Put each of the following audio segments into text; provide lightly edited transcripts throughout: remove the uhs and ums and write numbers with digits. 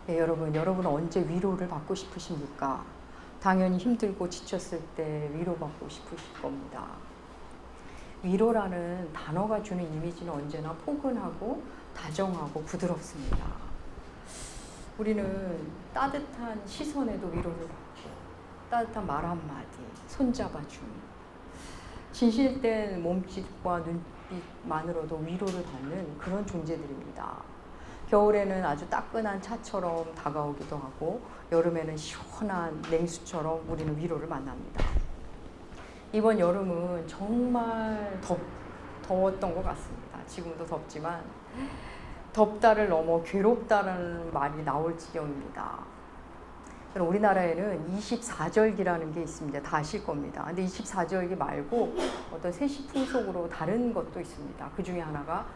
네, 여러분은 언제 위로를 받고 싶으십니까? 당연히 힘들고 지쳤을 때 위로받고 싶으실 겁니다. 위로라는 단어가 주는 이미지는 언제나 포근하고 다정하고 부드럽습니다. 우리는 따뜻한 시선에도 위로를 받고 따뜻한 말 한마디, 손잡아줌, 진실된 몸짓과 눈빛만으로도 위로를 받는 그런 존재들입니다. 겨울에는 아주 따끈한 차처럼 다가오기도 하고 여름에는 시원한 냉수처럼 우리는 위로를 만납니다. 이번 여름은 정말 더웠던 것 같습니다. 지금도 덥지만 덥다를 넘어 괴롭다라는 말이 나올 지경입니다. 우리나라에는 24절기라는 게 있습니다. 다 아실 겁니다. 근데 24절기 말고 어떤 세시 풍속으로 다른 것도 있습니다. 그 중에 하나가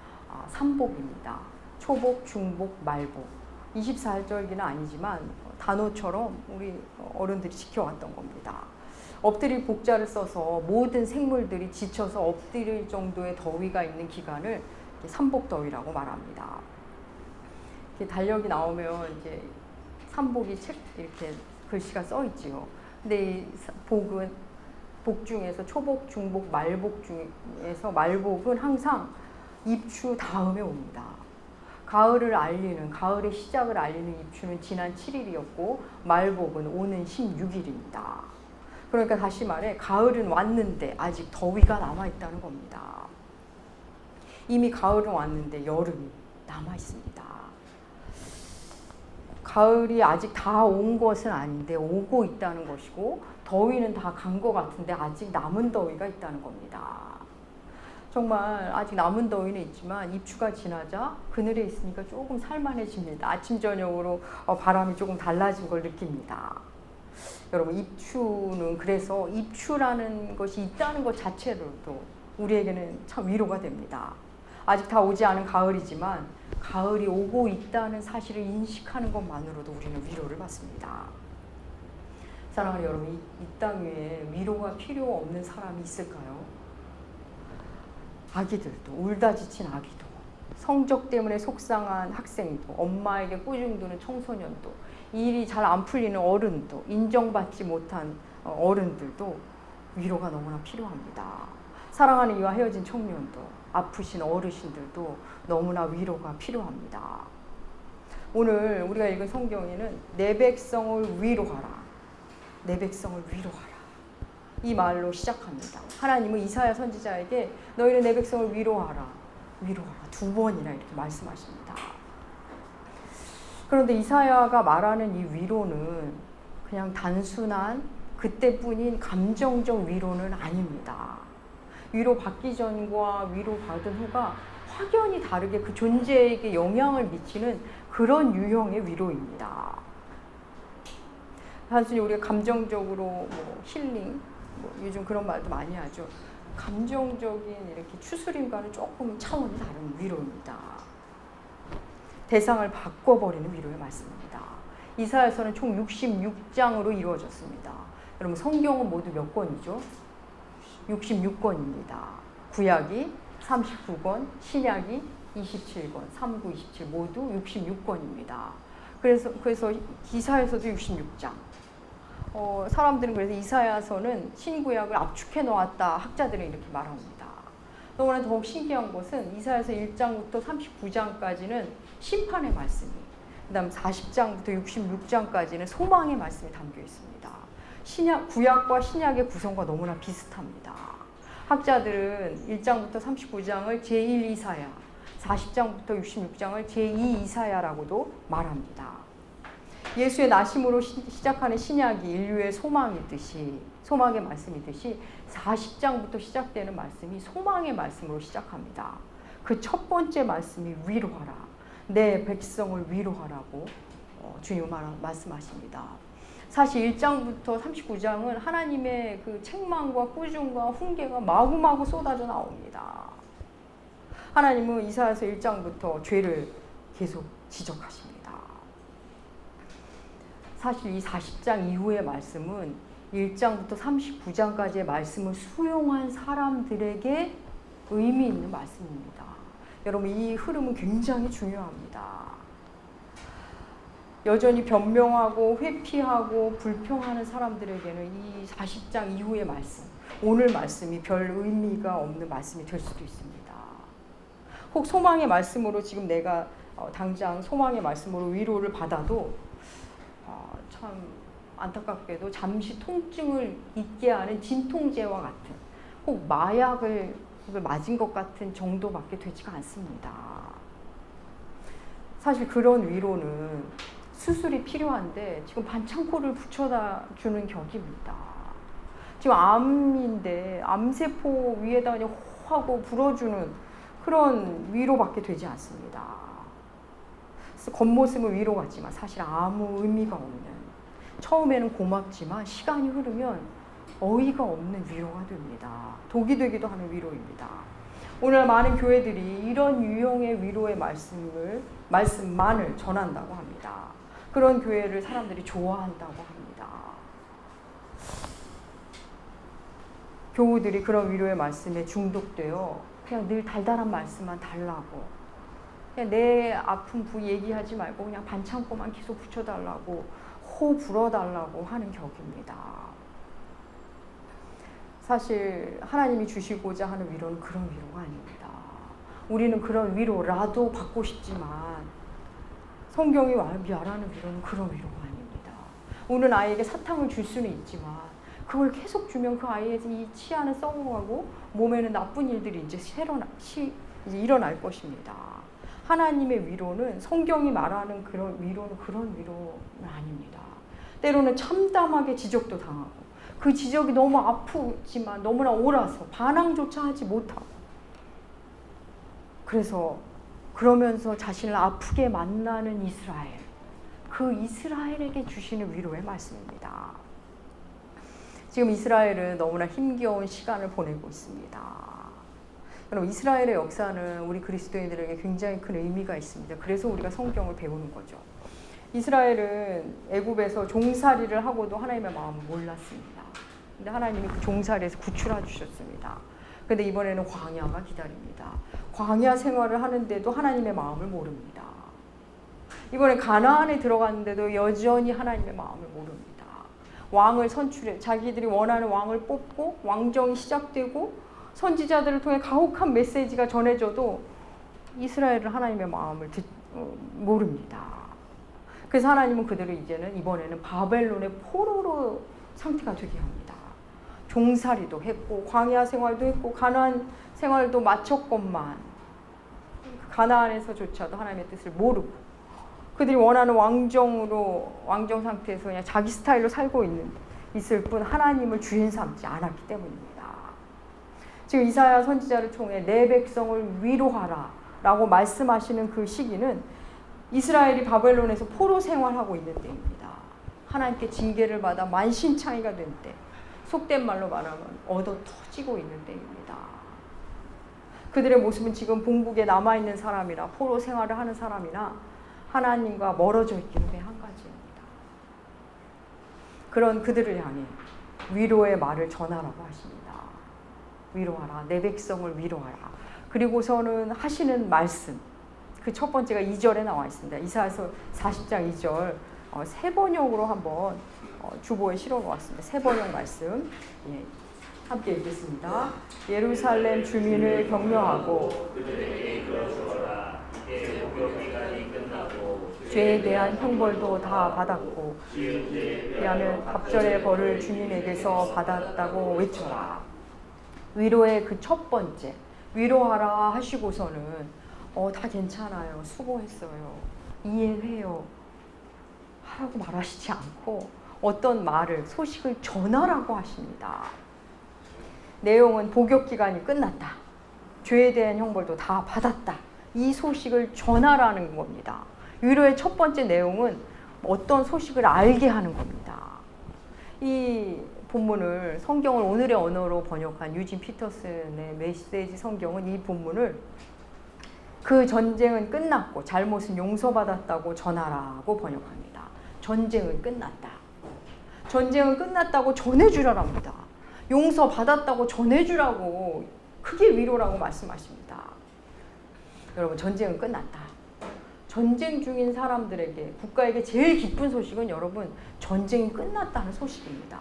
삼복입니다. 초복, 중복, 말복. 24절기는 아니지만 단어처럼 우리 어른들이 지켜왔던 겁니다. 엎드릴 복자를 써서 모든 생물들이 지쳐서 엎드릴 정도의 더위가 있는 기간을 삼복더위라고 말합니다. 이렇게 달력이 나오면 이제 삼복이 이렇게 글씨가 써 있지요. 근데 이 복 중에서 초복, 중복, 말복 중에서 말복은 항상 입추 다음에 옵니다. 가을의 시작을 알리는 입추는 지난 7일이었고 말복은 오는 16일입니다. 그러니까 다시 말해 가을은 왔는데 아직 더위가 남아있다는 겁니다. 이미 가을은 왔는데 여름이 남아있습니다. 가을이 아직 다 온 것은 아닌데 오고 있다는 것이고 더위는 다 간 것 같은데 아직 남은 더위가 있다는 겁니다. 정말 아직 남은 더위는 있지만 입추가 지나자 그늘에 있으니까 조금 살만해집니다. 아침 저녁으로 바람이 조금 달라진 걸 느낍니다. 여러분, 입추는 그래서 입추라는 것이 있다는 것 자체로도 우리에게는 참 위로가 됩니다. 아직 다 오지 않은 가을이지만 가을이 오고 있다는 사실을 인식하는 것만으로도 우리는 위로를 받습니다. 사랑하는 여러분, 이 땅 위에 위로가 필요 없는 사람이 있을까요? 아기들도, 울다 지친 아기도, 성적 때문에 속상한 학생도, 엄마에게 꾸중드는 청소년도, 일이 잘 안 풀리는 어른도, 인정받지 못한 어른들도 위로가 너무나 필요합니다. 사랑하는 이와 헤어진 청년도, 아프신 어르신들도 너무나 위로가 필요합니다. 오늘 우리가 읽은 성경에는 내 백성을 위로하라, 내 백성을 위로하라, 이 말로 시작합니다. 하나님은 이사야 선지자에게 너희는 내 백성을 위로하라, 위로하라 두 번이나 이렇게 말씀하십니다. 그런데 이사야가 말하는 이 위로는 그냥 단순한 그때뿐인 감정적 위로는 아닙니다. 위로받기 전과 위로받은 후가 확연히 다르게 그 존재에게 영향을 미치는 그런 유형의 위로입니다. 단순히 우리가 감정적으로 힐링, 요즘 그런 말도 많이 하죠. 감정적인 이렇게 추스림과는 조금 차원이 다른 위로입니다. 대상을 바꿔버리는 위로의 말씀입니다. 이사야서는 총 66장으로 이루어졌습니다. 여러분, 성경은 모두 몇 권이죠? 66권입니다. 구약이 39권, 신약이 27권, 3, 9, 27 모두 66권입니다. 그래서 이사야서도 66장. 사람들은 그래서 이사야서는 신구약을 압축해 놓았다, 학자들은 이렇게 말합니다. 너무나 더욱 신기한 것은 이사야서 1장부터 39장까지는 심판의 말씀이, 그 다음 40장부터 66장까지는 소망의 말씀이 담겨 있습니다. 구약과 신약의 구성과 너무나 비슷합니다. 학자들은 1장부터 39장을 제1 이사야, 40장부터 66장을 제2 이사야라고도 말합니다. 예수의 나심으로 시작하는 신약이 인류의 소망의 말씀이듯이 40장부터 시작되는 말씀이 소망의 말씀으로 시작합니다. 그 첫 번째 말씀이 위로하라, 내 백성을 위로하라고 주님 말씀하십니다. 사실 1장부터 39장은 하나님의 그 책망과 꾸중과 훈계가 마구마구 쏟아져 나옵니다. 하나님은 이사야서 1장부터 죄를 계속 지적하십니다. 사실 이 40장 이후의 말씀은 1장부터 39장까지의 말씀을 수용한 사람들에게 의미 있는 말씀입니다. 여러분, 이 흐름은 굉장히 중요합니다. 여전히 변명하고 회피하고 불평하는 사람들에게는 이 40장 이후의 말씀, 오늘 말씀이 별 의미가 없는 말씀이 될 수도 있습니다. 혹 소망의 말씀으로 지금 내가 당장 소망의 말씀으로 위로를 받아도 참 안타깝게도 잠시 통증을 잊게 하는 진통제와 같은, 혹 마약을 맞은 것 같은 정도밖에 되지가 않습니다. 사실 그런 위로는 수술이 필요한데 지금 반창고를 붙여다 주는 격입니다. 지금 암인데 암세포 위에다 그냥 호 하고 불어주는 그런 위로밖에 되지 않습니다. 그래서 겉모습은 위로 같지만 사실 아무 의미가 없는, 처음에는 고맙지만 시간이 흐르면 어이가 없는 위로가 됩니다. 독이 되기도 하는 위로입니다. 오늘 많은 교회들이 이런 유형의 위로의 말씀만을 전한다고 합니다. 그런 교회를 사람들이 좋아한다고 합니다. 교우들이 그런 위로의 말씀에 중독되어 그냥 늘 달달한 말씀만 달라고, 그냥 내 아픈 부 얘기하지 말고 그냥 반창고만 계속 붙여달라고, 호 불어달라고 하는 격입니다. 사실 하나님이 주시고자 하는 위로는 그런 위로가 아닙니다. 우리는 그런 위로라도 받고 싶지만 성경이 말하는 위로는 그런 위로가 아닙니다. 우는 아이에게 사탕을 줄 수는 있지만 그걸 계속 주면 그 아이의 이 치아는 썩어가고 몸에는 나쁜 일들이 이제 일어날 것입니다. 하나님의 위로는, 성경이 말하는 그런 위로는 그런 위로는 아닙니다. 때로는 참담하게 지적도 당하고 그 지적이 너무 아프지만 너무나 옳아서 반항조차 하지 못하고, 그러면서 자신을 아프게 만나는 이스라엘, 그 이스라엘에게 주시는 위로의 말씀입니다. 지금 이스라엘은 너무나 힘겨운 시간을 보내고 있습니다. 여러분, 이스라엘의 역사는 우리 그리스도인들에게 굉장히 큰 의미가 있습니다. 그래서 우리가 성경을 배우는 거죠. 이스라엘은 애굽에서 종살이를 하고도 하나님의 마음을 몰랐습니다. 근데 하나님이 그 종살이에서 구출해 주셨습니다. 근데 이번에는 광야가 기다립니다. 광야 생활을 하는데도 하나님의 마음을 모릅니다. 이번에 가나안에 들어갔는데도 여전히 하나님의 마음을 모릅니다. 왕을 선출해 자기들이 원하는 왕을 뽑고 왕정이 시작되고 선지자들을 통해 가혹한 메시지가 전해져도 이스라엘은 하나님의 마음을 모릅니다. 그래서 하나님은 그들을 이번에는 바벨론의 포로로 상태가 되게 합니다. 종살이도 했고 광야 생활도 했고 가나안 생활도 마쳤건만 가나안에서조차도 하나님의 뜻을 모르고 그들이 원하는 왕정 상태에서 그냥 자기 스타일로 살고 있을 뿐 하나님을 주인 삼지 않았기 때문입니다. 지금 이사야 선지자를 통해 내 백성을 위로하라 라고 말씀하시는 그 시기는 이스라엘이 바벨론에서 포로 생활하고 있는 때입니다. 하나님께 징계를 받아 만신창이가 된 때, 속된 말로 말하면 얻어 터지고 있는 때입니다. 그들의 모습은 지금 본국에 남아있는 사람이나 포로 생활을 하는 사람이나 하나님과 멀어져 있기는 한 가지입니다. 그런 그들을 향해 위로의 말을 전하라고 하십니다. 위로하라. 내 백성을 위로하라. 그리고서는 하시는 말씀, 그 첫 번째가 2절에 나와 있습니다. 이사야서 40장 2절 세 번역으로 한번 주보에 실어 놓았습니다. 세 번역 말씀 함께 읽겠습니다. 예루살렘 주민을 격려하고 죄에 대한 형벌도 다 받았고 왜냐하면 갑절의 벌을 주님에게서 받았다고 외쳐라. 위로의 그 첫 번째, 위로하라 하시고서는 다 괜찮아요, 수고했어요, 이해해요 하라고 말하시지 않고 어떤 말을, 소식을 전하라고 하십니다. 내용은 복역기간이 끝났다, 죄에 대한 형벌도 다 받았다, 이 소식을 전하라는 겁니다. 위로의 첫 번째 내용은 어떤 소식을 알게 하는 겁니다. 이 본문을, 성경을 오늘의 언어로 번역한 유진 피터슨의 메시지 성경은 이 본문을 그 전쟁은 끝났고 잘못은 용서받았다고 전하라고 번역합니다. 전쟁은 끝났다. 전쟁은 끝났다고 전해주라랍니다. 용서받았다고 전해주라고, 크게 위로라고 말씀하십니다. 여러분, 전쟁은 끝났다. 전쟁 중인 사람들에게, 국가에게 제일 기쁜 소식은 여러분 전쟁이 끝났다는 소식입니다.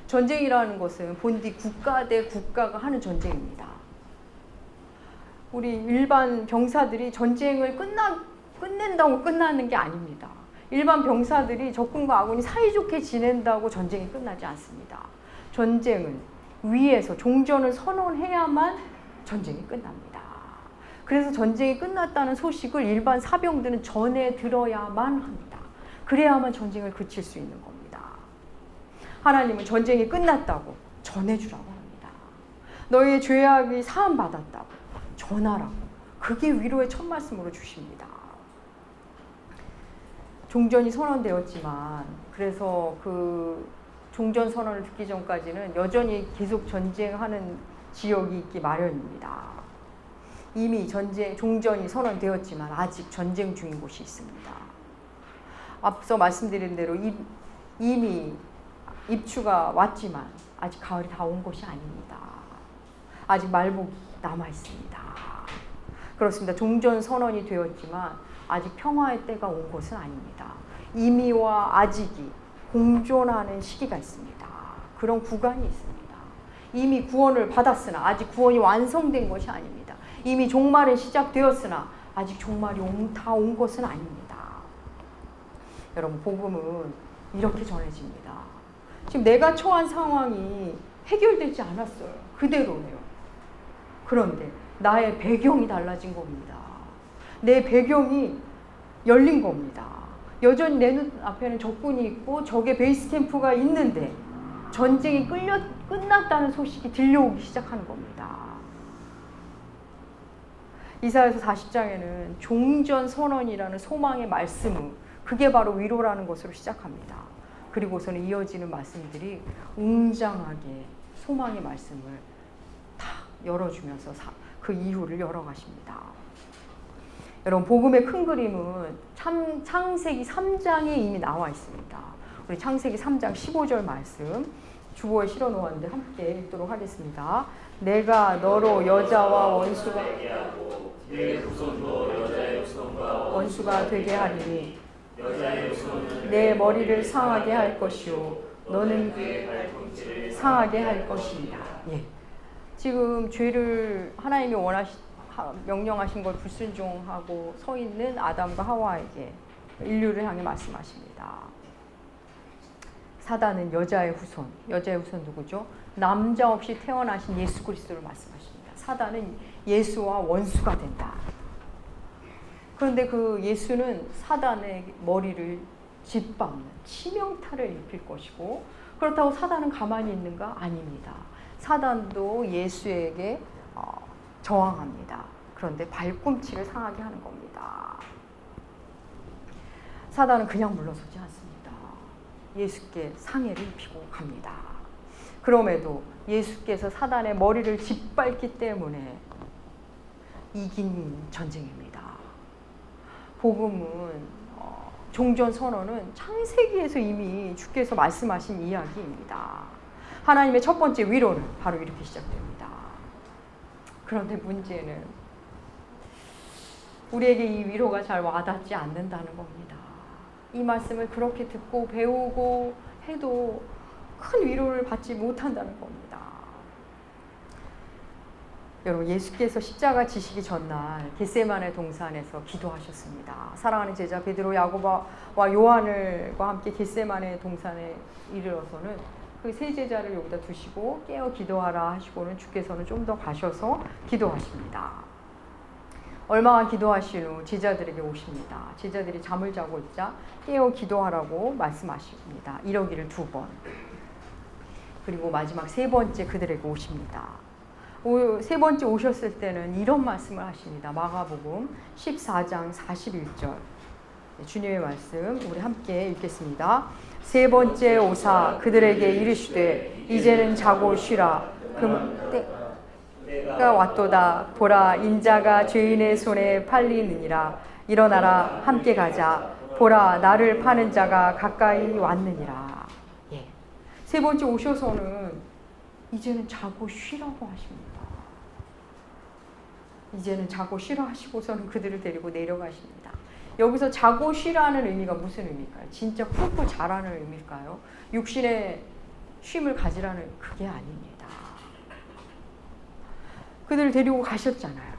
전쟁이라는 것은 본디 국가 대 국가가 하는 전쟁입니다. 우리 일반 병사들이 전쟁을 끝낸다고 끝나는 게 아닙니다. 일반 병사들이 적군과 아군이 사이좋게 지낸다고 전쟁이 끝나지 않습니다. 전쟁은 위에서 종전을 선언해야만 전쟁이 끝납니다. 그래서 전쟁이 끝났다는 소식을 일반 사병들은 전해 들어야만 합니다. 그래야만 전쟁을 그칠 수 있는 겁니다. 하나님은 전쟁이 끝났다고 전해주라고 합니다. 너희의 죄악이 사함받았다고 전하라고. 그게 위로의 첫 말씀으로 주십니다. 종전이 선언되었지만, 그래서 그 종전 선언을 듣기 전까지는 여전히 계속 전쟁하는 지역이 있기 마련입니다. 이미 종전이 선언되었지만 아직 전쟁 중인 곳이 있습니다. 앞서 말씀드린 대로 이미 입추가 왔지만 아직 가을이 다 온 것이 아닙니다. 아직 말복이 남아 있습니다. 그렇습니다. 종전 선언이 되었지만 아직 평화의 때가 온 것은 아닙니다. 이미와 아직이 공존하는 시기가 있습니다. 그런 구간이 있습니다. 이미 구원을 받았으나 아직 구원이 완성된 것이 아닙니다. 이미 종말은 시작되었으나 아직 종말이 다 온 것은 아닙니다. 여러분, 복음은 이렇게 전해집니다. 지금 내가 처한 상황이 해결되지 않았어요. 그대로예요. 그런데 나의 배경이 달라진 겁니다. 내 배경이 열린 겁니다. 여전히 내 눈앞에는 적군이 있고 적의 베이스 캠프가 있는데 전쟁이 끝났다는 소식이 들려오기 시작하는 겁니다. 이사야서 40장에는 종전 선언이라는 소망의 말씀은 그게 바로 위로라는 것으로 시작합니다. 그리고서는 이어지는 말씀들이 웅장하게 소망의 말씀을 다 열어주면서 그 이유를 열어가십니다. 여러분, 복음의 큰 그림은 창세기 3장에 이미 나와 있습니다. 우리 창세기 3장 15절 말씀 주보에 실어 놓았는데 함께 읽도록 하겠습니다. 내가 너로 여자와 원수가 되게 하리니 내 머리를 상하게 할 것이요 너는 상하게 할 것이니라. 예. 지금 죄를 하나님이 명령하신 걸 불순종하고 서 있는 아담과 하와에게 인류를 향해 말씀하십니다. 사단은 여자의 후손 누구죠? 남자 없이 태어나신 예수 그리스도를 말씀하십니다. 사단은 예수와 원수가 된다. 그런데 그 예수는 사단의 머리를 짓밟는 치명타를 입힐 것이고, 그렇다고 사단은 가만히 있는가? 아닙니다. 사단도 예수에게 저항합니다. 그런데 발꿈치를 상하게 하는 겁니다. 사단은 그냥 물러서지 않습니다. 예수께 상해를 입히고 갑니다. 그럼에도 예수께서 사단의 머리를 짓밟기 때문에 이긴 전쟁입니다. 복음은 종전 선언은 창세기에서 이미 주께서 말씀하신 이야기입니다. 하나님의 첫 번째 위로는 바로 이렇게 시작됩니다. 그런데 문제는 우리에게 이 위로가 잘 와닿지 않는다는 겁니다. 이 말씀을 그렇게 듣고 배우고 해도 큰 위로를 받지 못한다는 겁니다. 여러분, 예수께서 십자가 지시기 전날 겟세마네 동산에서 기도하셨습니다. 사랑하는 제자 베드로, 야고보와 요한과 함께 겟세마네 동산에 이르러서는 그 세 제자를 여기다 두시고 깨어 기도하라 하시고는 주께서는 좀 더 가셔서 기도하십니다. 얼마나 기도하신 후 제자들에게 오십니다. 제자들이 잠을 자고 있자 깨어 기도하라고 말씀하십니다. 이러기를 2번. 그리고 마지막 3번째 그들에게 오십니다. 3번째 오셨을 때는 이런 말씀을 하십니다. 마가복음 14장 41절. 주님의 말씀 우리 함께 읽겠습니다. 3번째 오사 그들에게 이르시되 이제는 자고 쉬라. 때가 왔도다. 보라, 인자가 죄인의 손에 팔리느니라. 일어나라, 함께 가자. 보라, 나를 파는 자가 가까이 왔느니라. 예. 3번째 오셔서는 이제는 자고 쉬라고 하십니다. 이제는 자고 쉬라 하시고서는 그들을 데리고 내려가십니다. 여기서 자고 쉬라는 의미가 무슨 의미일까요? 진짜 푹푹 자라는 의미일까요? 육신의 쉼을 가지라는 그게 아닙니다. 그들을 데리고 가셨잖아요.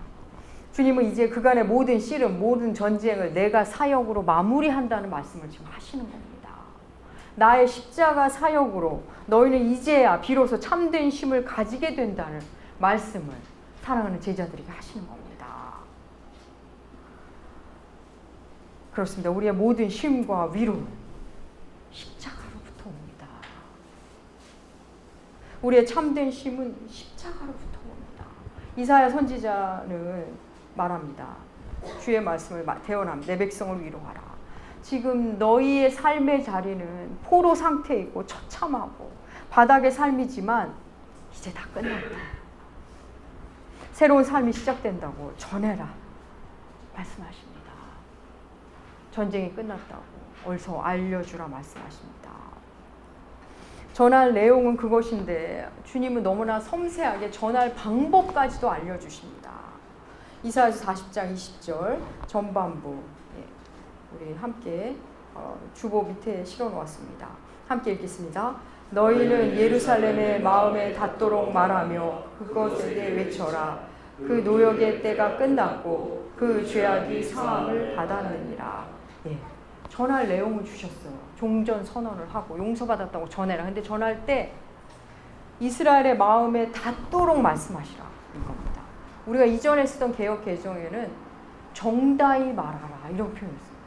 주님은 이제 그간의 모든 씨름, 모든 전쟁을 내가 사역으로 마무리한다는 말씀을 지금 하시는 겁니다. 나의 십자가 사역으로 너희는 이제야 비로소 참된 쉼을 가지게 된다는 말씀을 사랑하는 제자들에게 하시는 겁니다. 그렇습니다. 우리의 모든 쉼과 위로는 십자가로부터 옵니다. 우리의 참된 쉼은 십자가로부터 옵니다. 이사야 선지자는 말합니다. 주의 말씀을 대언함. 내 백성을 위로하라. 지금 너희의 삶의 자리는 포로 상태이고 처참하고 바닥의 삶이지만 이제 다 끝났다. 새로운 삶이 시작된다고 전해라. 말씀하십니다. 전쟁이 끝났다고 어디서 알려주라 말씀하십니다. 전할 내용은 그것인데 주님은 너무나 섬세하게 전할 방법까지도 알려주십니다. 이사야서 40장 20절 전반부 우리 함께 주보 밑에 실어놓았습니다. 함께 읽겠습니다. 너희는 예루살렘의 마음에 닿도록 말하며 그것에게 외쳐라. 그 노역의 때가 끝났고 그 죄악이 사함을 받았느니라. 예, 전할 내용을 주셨어요. 종전 선언을 하고 용서받았다고 전해라. 근데 전할 때 이스라엘의 마음에 닿도록 말씀하시라 이겁니다. 우리가 이전에 쓰던 개역 개정에는 정다이 말하라 이런 표현을 써요.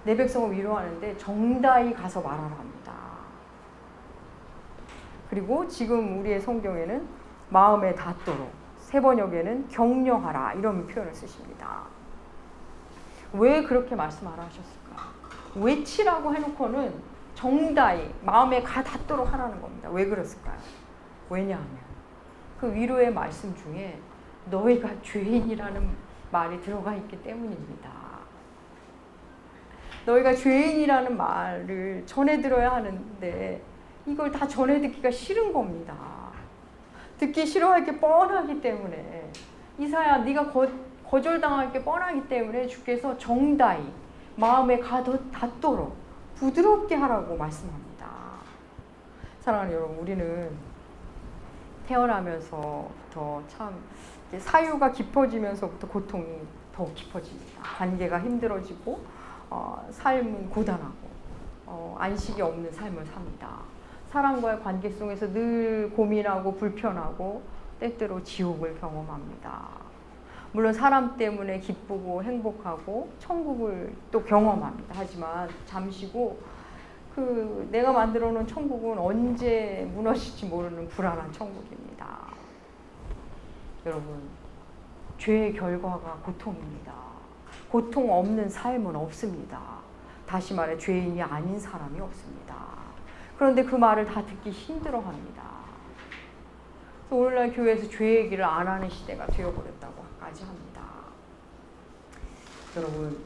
내 백성을 위로하는데 정다이 가서 말하라 합니다. 그리고 지금 우리의 성경에는 마음에 닿도록, 세 번역에는 격려하라 이런 표현을 쓰십니다. 왜 그렇게 말씀하라 하셨을까? 외치라고 해놓고는 정다이 마음에 닿도록 하라는 겁니다. 왜 그랬을까요? 왜냐하면 그 위로의 말씀 중에 너희가 죄인이라는 말이 들어가 있기 때문입니다. 너희가 죄인이라는 말을 전해 들어야 하는데 이걸 다 전해 듣기가 싫은 겁니다. 듣기 싫어할 게 뻔하기 때문에 이사야 네가 거절당할 게 뻔하기 때문에 주께서 정다이 마음에 닿도록 부드럽게 하라고 말씀합니다. 사랑하는 여러분, 우리는 태어나면서부터 참 사유가 깊어지면서부터 고통이 더 깊어집니다. 관계가 힘들어지고 삶은 고단하고 안식이 없는 삶을 삽니다. 사람과의 관계 속에서 늘 고민하고 불편하고 때때로 지옥을 경험합니다. 물론 사람 때문에 기쁘고 행복하고 천국을 또 경험합니다. 하지만 잠시고 그 내가 만들어 놓은 천국은 언제 무너질지 모르는 불안한 천국입니다. 여러분, 죄의 결과가 고통입니다. 고통 없는 삶은 없습니다. 다시 말해 죄인이 아닌 사람이 없습니다. 그런데 그 말을 다 듣기 힘들어합니다. 그래서 오늘날 교회에서 죄 얘기를 안 하는 시대가 되어버렸다고까지 합니다. 여러분,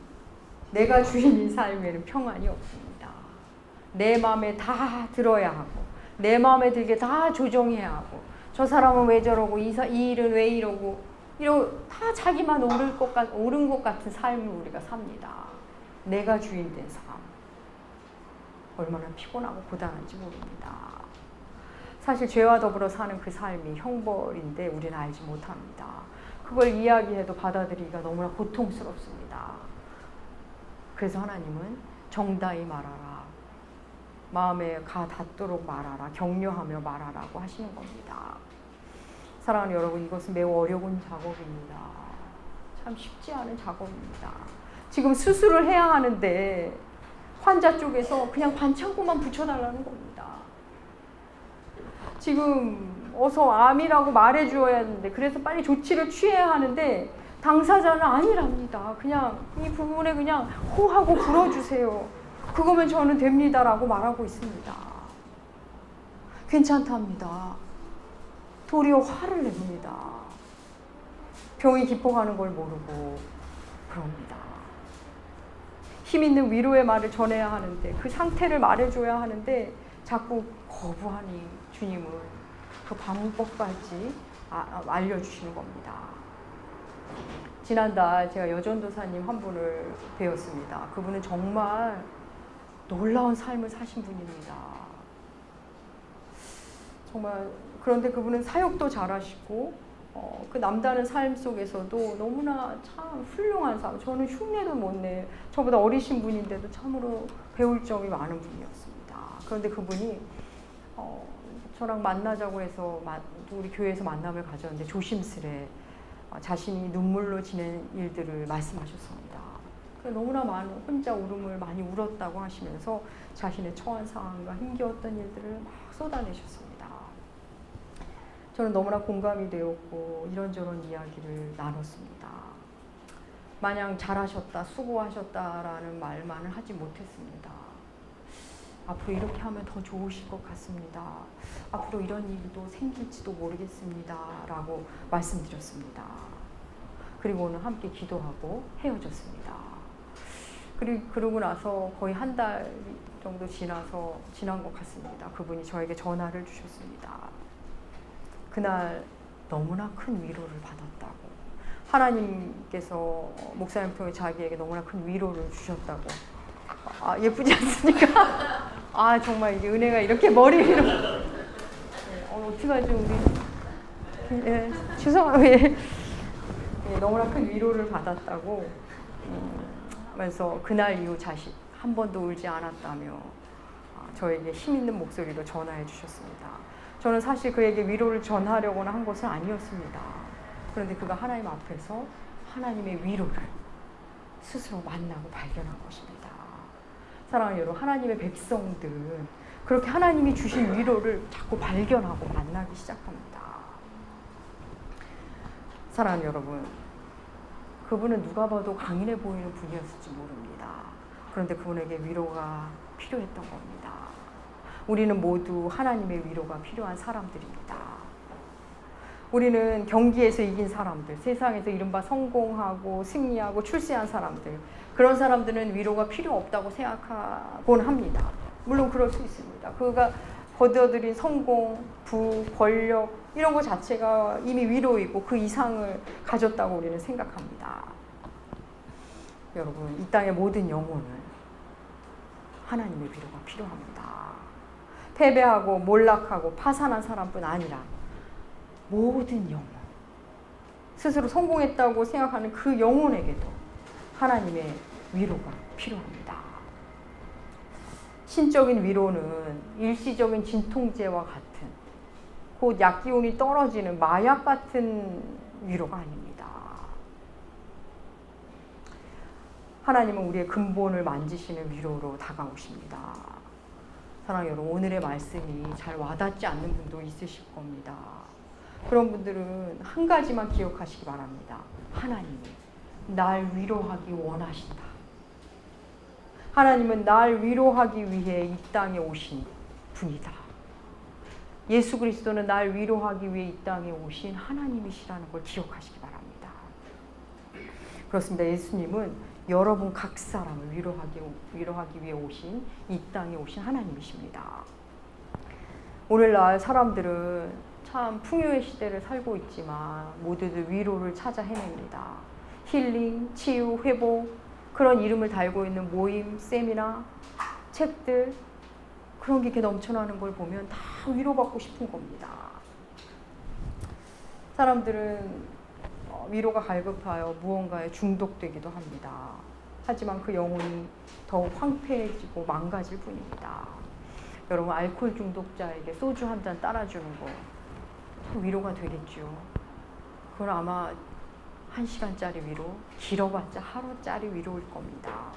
내가 주인인 삶에는 평안이 없습니다. 내 마음에 다 들어야 하고 내 마음에 들게 다 조정해야 하고 저 사람은 왜 저러고 이 일은 왜 이러고 다 자기만 옳은 것 같은 삶을 우리가 삽니다. 내가 주인된 삶. 얼마나 피곤하고 고단한지 모릅니다. 사실 죄와 더불어 사는 그 삶이 형벌인데 우리는 알지 못합니다. 그걸 이야기해도 받아들이기가 너무나 고통스럽습니다. 그래서 하나님은 정다이 말하라. 마음에 닿도록 말하라. 격려하며 말하라고 하시는 겁니다. 사랑하는 여러분, 이것은 매우 어려운 작업입니다. 참 쉽지 않은 작업입니다. 지금 수술을 해야 하는데 환자 쪽에서 그냥 반창고만 붙여달라는 겁니다. 지금 어서 암이라고 말해줘야 하는데 그래서 빨리 조치를 취해야 하는데 당사자는 아니랍니다. 그냥 이 부분에 그냥 호하고 불어주세요. 그거면 저는 됩니다라고 말하고 있습니다. 괜찮답니다. 도리어 화를 냅니다. 병이 깊어가는 걸 모르고 그럽니다. 힘 있는 위로의 말을 전해야 하는데 그 상태를 말해줘야 하는데 자꾸 거부하니 주님은 그 방법까지 알려주시는 겁니다. 지난달 제가 여전도사님 한 분을 뵈었습니다. 그분은 정말 놀라운 삶을 사신 분입니다. 정말 그런데 그분은 사역도 잘하시고 그 남다른 삶 속에서도 너무나 참 훌륭한 삶. 저는 흉내도 못 내. 저보다 어리신 분인데도 참으로 배울 점이 많은 분이었습니다. 그런데 그분이 저랑 만나자고 해서 우리 교회에서 만남을 가졌는데 조심스레 자신이 눈물로 지낸 일들을 말씀하셨습니다. 너무나 혼자 울음을 많이 울었다고 하시면서 자신의 처한 상황과 힘겨웠던 일들을 막 쏟아내셨습니다. 저는 너무나 공감이 되었고 이런저런 이야기를 나눴습니다. 마냥 잘하셨다, 수고하셨다라는 말만은 하지 못했습니다. 앞으로 이렇게 하면 더 좋으실 것 같습니다. 앞으로 이런 일도 생길지도 모르겠습니다. 라고 말씀드렸습니다. 그리고는 함께 기도하고 헤어졌습니다. 그러고 나서 거의 한 달 정도 지난 것 같습니다. 그분이 저에게 전화를 주셨습니다. 그날 너무나 큰 위로를 받았다고, 하나님께서 목사님 통해 자기에게 너무나 큰 위로를 주셨다고. 예쁘지 않습니까? 정말 이게 은혜가 이렇게 머리 위로. 어떡하죠 우리. 죄송합니다. 너무나 큰 위로를 받았다고. 그래서 그날 이후 자식 한 번도 울지 않았다며 저에게 힘 있는 목소리로 전화해 주셨습니다. 저는 사실 그에게 위로를 전하려고는 한 것은 아니었습니다. 그런데 그가 하나님 앞에서 하나님의 위로를 스스로 만나고 발견한 것입니다. 사랑하는 여러분, 하나님의 백성들은 그렇게 하나님이 주신 위로를 자꾸 발견하고 만나기 시작합니다. 사랑하는 여러분, 그분은 누가 봐도 강인해 보이는 분이었을지 모릅니다. 그런데 그분에게 위로가 필요했던 겁니다. 우리는 모두 하나님의 위로가 필요한 사람들입니다. 우리는 경기에서 이긴 사람들, 세상에서 이른바 성공하고 승리하고 출세한 사람들, 그런 사람들은 위로가 필요 없다고 생각하곤 합니다. 물론 그럴 수 있습니다. 그가 거둬들인 성공, 부, 권력 이런 것 자체가 이미 위로이고 그 이상을 가졌다고 우리는 생각합니다. 여러분, 이 땅의 모든 영혼은 하나님의 위로가 필요합니다. 패배하고 몰락하고 파산한 사람뿐 아니라 모든 영혼, 스스로 성공했다고 생각하는 그 영혼에게도 하나님의 위로가 필요합니다. 신적인 위로는 일시적인 진통제와 같은, 곧 약기운이 떨어지는 마약 같은 위로가 아닙니다. 하나님은 우리의 근본을 만지시는 위로로 다가오십니다. 사랑하는 여러분, 오늘의 말씀이 잘 와닿지 않는 분도 있으실 겁니다. 그런 분들은 한 가지만 기억하시기 바랍니다. 하나님이 날 위로하기 원하신다. 하나님은 날 위로하기 위해 이 땅에 오신 분이다. 예수 그리스도는 날 위로하기 위해 이 땅에 오신 하나님이시라는 걸 기억하시기 바랍니다. 그렇습니다. 예수님은 여러분 각 사람을 위로하기 위해 오신 이 땅에 오신 하나님이십니다. 오늘날 사람들은 참 풍요의 시대를 살고 있지만 모두들 위로를 찾아 헤맵니다. 힐링, 치유, 회복, 그런 이름을 달고 있는 모임, 세미나, 책들, 그런 게 이렇게 넘쳐나는 걸 보면 다 위로받고 싶은 겁니다. 사람들은 위로가 갈급하여 무언가에 중독되기도 합니다. 하지만 그 영혼이 더욱 황폐해지고 망가질 뿐입니다. 여러분, 알코올 중독자에게 소주 한 잔 따라주는 거 위로가 되겠죠. 그건 아마 1시간짜리 위로, 길어봤자 하루짜리 위로일 겁니다.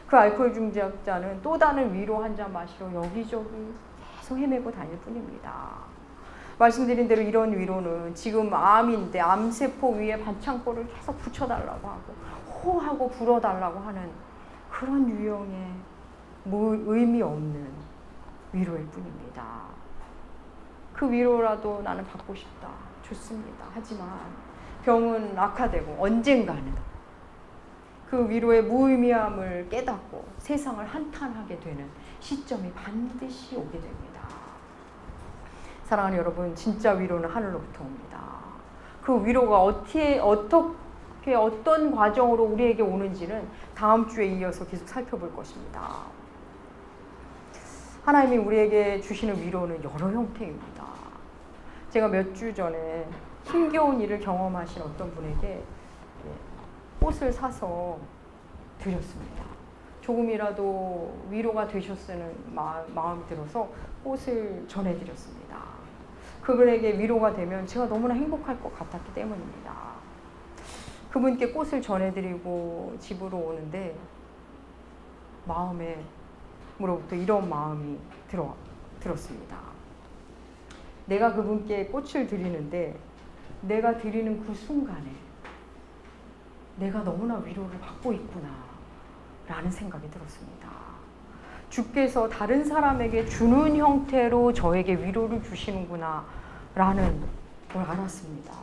그 알코올 중독자는 또 다른 위로 한 잔 마시러 여기저기 계속 헤매고 다닐 뿐입니다. 말씀드린 대로 이런 위로는 지금 암인데 암세포 위에 반창고를 계속 붙여달라고 하고 호하고 불어달라고 하는 그런 유형의 의미 없는 위로일 뿐입니다. 그 위로라도 나는 받고 싶다. 좋습니다. 하지만 병은 악화되고 언젠가는 그 위로의 무의미함을 깨닫고 세상을 한탄하게 되는 시점이 반드시 오게 됩니다. 사랑하는 여러분, 진짜 위로는 하늘로부터 옵니다. 그 위로가 어떻게 어떤 과정으로 우리에게 오는지는 다음 주에 이어서 계속 살펴볼 것입니다. 하나님이 우리에게 주시는 위로는 여러 형태입니다. 제가 몇 주 전에 힘겨운 일을 경험하신 어떤 분에게 꽃을 사서 드렸습니다. 조금이라도 위로가 되셨으면 마음이 들어서 꽃을 전해드렸습니다. 그분에게 위로가 되면 제가 너무나 행복할 것 같았기 때문입니다. 그분께 꽃을 전해드리고 집으로 오는데 마음으로부터 이런 마음이 들었습니다. 내가 그분께 꽃을 드리는데 내가 드리는 그 순간에 내가 너무나 위로를 받고 있구나 라는 생각이 들었습니다. 주께서 다른 사람에게 주는 형태로 저에게 위로를 주시는구나 라는 걸 알았습니다.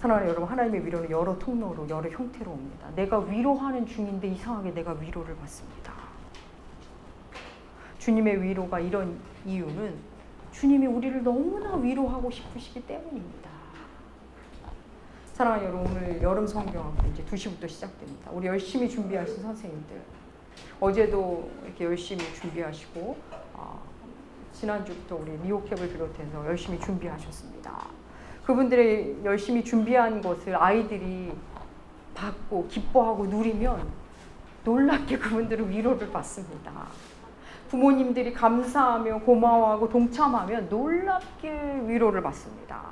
사랑하는 여러분, 하나님의 위로는 여러 통로로 여러 형태로 옵니다. 내가 위로하는 중인데 이상하게 내가 위로를 받습니다. 주님의 위로가 이런 이유는 주님이 우리를 너무나 위로하고 싶으시기 때문입니다. 사랑하는 여러분, 오늘 여름 성경학교 이제 2시부터 시작됩니다. 우리 열심히 준비하신 선생님들, 어제도 이렇게 열심히 준비하시고 지난주부터 우리 미호캡을 비롯해서 열심히 준비하셨습니다. 그분들의 열심히 준비한 것을 아이들이 받고 기뻐하고 누리면 놀랍게 그분들은 위로를 받습니다. 부모님들이 감사하며 고마워하고 동참하면 놀랍게 위로를 받습니다.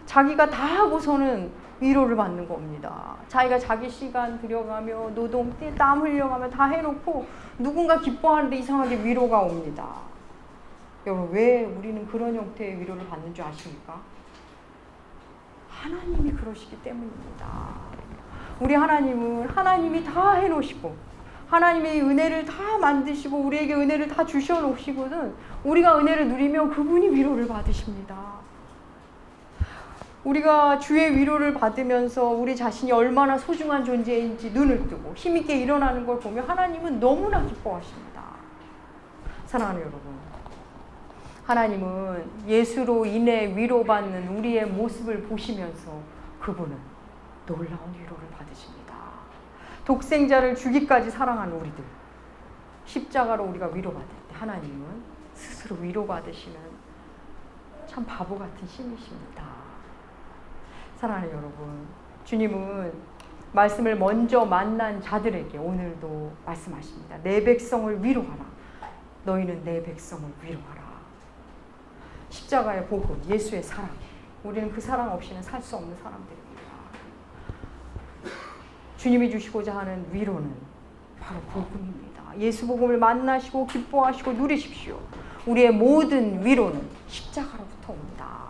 자기가 다 하고서는 위로를 받는 겁니다. 자기가 자기 시간 들여가며 노동, 땀 흘려가며 다 해놓고 누군가 기뻐하는데 이상하게 위로가 옵니다. 여러분, 왜 우리는 그런 형태의 위로를 받는 줄 아십니까? 하나님이 그러시기 때문입니다. 우리 하나님은 하나님이 다 해놓으시고 하나님의 은혜를 다 만드시고 우리에게 은혜를 다 주셔놓으시거든 우리가 은혜를 누리면 그분이 위로를 받으십니다. 우리가 주의 위로를 받으면서 우리 자신이 얼마나 소중한 존재인지 눈을 뜨고 힘있게 일어나는 걸 보면 하나님은 너무나 기뻐하십니다. 사랑하는 여러분, 하나님은 예수로 인해 위로받는 우리의 모습을 보시면서 그분은 놀라운 위로를 받으십니다. 독생자를 주기까지 사랑하는 우리들, 십자가로 우리가 위로받을 때 하나님은 스스로 위로받으시는 참 바보 같은 신이십니다. 사랑하는 여러분, 주님은 말씀을 먼저 만난 자들에게 오늘도 말씀하십니다. 내 백성을 위로하라. 너희는 내 백성을 위로하라. 십자가의 복음, 예수의 사랑, 우리는 그 사랑 없이는 살 수 없는 사람들입니다. 주님이 주시고자 하는 위로는 바로 복음입니다. 예수 복음을 만나시고 기뻐하시고 누리십시오. 우리의 모든 위로는 십자가로부터 옵니다.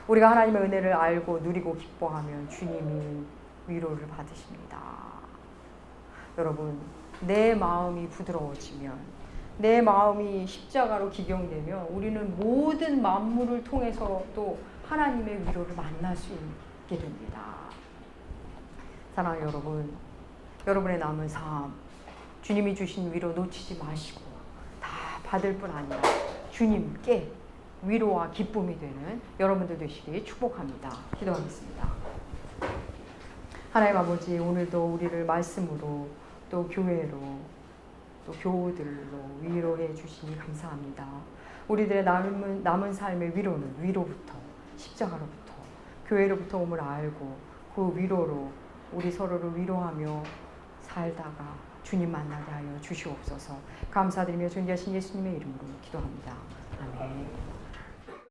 우리가 하나님의 은혜를 알고 누리고 기뻐하면 주님이 위로를 받으십니다. 여러분, 내 마음이 부드러워지면, 내 마음이 십자가로 기경되면 우리는 모든 만물을 통해서도 하나님의 위로를 만날 수 있게 됩니다. 사랑하는 여러분, 여러분의 남은 삶, 주님이 주신 위로 놓치지 마시고 다 받을 뿐 아니라 주님께 위로와 기쁨이 되는 여러분들 되시길 축복합니다. 기도하겠습니다. 하나님 아버지, 오늘도 우리를 말씀으로 또 교회로 또 교우들로 위로해 주시니 감사합니다. 우리들의 남은 삶의 위로는 위로부터, 십자가로부터, 교회로부터 옴을 알고 그 위로로 우리 서로를 위로하며 살다가 주님 만나게 하여 주시옵소서. 감사드리며 존귀하신 예수님의 이름으로 기도합니다. 아멘.